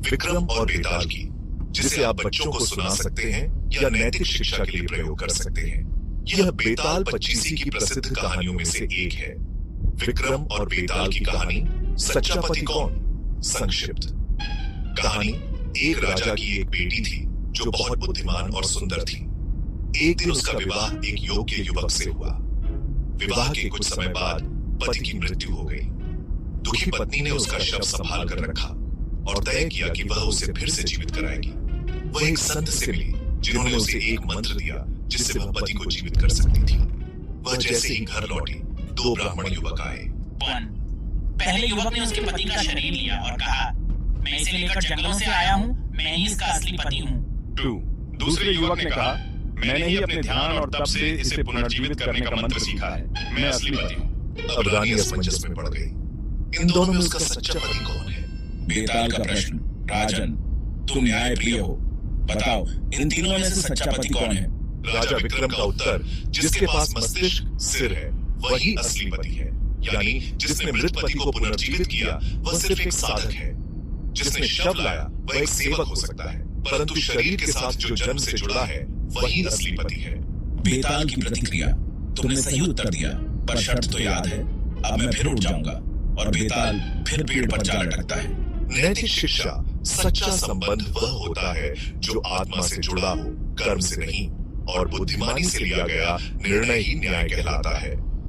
विक्रम और बेताल की, जिसे आप बच्चों को सुना सकते हैं या नैतिक शिक्षा के लिए प्रयोग कर सकते हैं। यह बेताल पच्चीसी की प्रसिद्ध कहानियों में से एक है। विक्रम और बेताल की कहानी सच्चा पति कौन? संक्षिप्त कहानी। एक राजा की एक बेटी थी जो बहुत बुद्धिमान और सुंदर थी। एक दिन उसका विवाह एक योग्य युवक से हुआ। विवाह के कुछ समय बाद पति की मृत्यु हो गई। दुखी पत्नी ने उसका शव संभाल कर रखा और तय किया कि वह उसे फिर से जीवित कराएगी। वह एक संत से मिली जिन्होंने उसे एक मंत्र दिया जिससे वह पति को जीवित कर सकती थी। वह जैसे ही घर लौटी, दो ब्राह्मण युवक आए। पहले युवक ने उसके पति का शरीर लिया और कहा, मैं इसे लेकर जंगलों से आया हूँ, मैं ही इसका असली पति हूँ। दूसरे युवक ने कहा, मैंने ही अपने ध्यान और तप से इसे पुनर्जीवित करने का मंत्र सीखा है, मैं असली पति हूँ। अब रानी असमंजस में पड़ गई। इन दोनों में उसका सच्चा पति कौन है? बेताल का प्रश्न। राजन, तुम न्यायप्रिय हो, बताओ इन तीनों में से सच्चा पति कौन है? राजा विक्रम का उत्तर, जिसके पास मस्तिष्क सिर है वही असली पति है। यानी जिसने मृत पति को पुनर्जीवित किया वह सिर्फ एक साधक है। जिसने शव लाया वह एक सेवक हो सकता है, परंतु शरीर के साथ जो जन्म से जुड़ा है वही असली पति है। बेताल की प्रतिक्रिया। तुमने सही उत्तर दिया, पर शर्त तो याद है। अब मैं फिर उठ जाऊंगा और बेताल फिर पेड़ पर जा लटकता है। नैतिक शिक्षा। सच्चा संबंध वह होता है जो आत्मा से जुड़ा हो, कर्म से नहीं, और बुद्धिमानी से लिया गया निर्णय ही न्याय कहलाता है।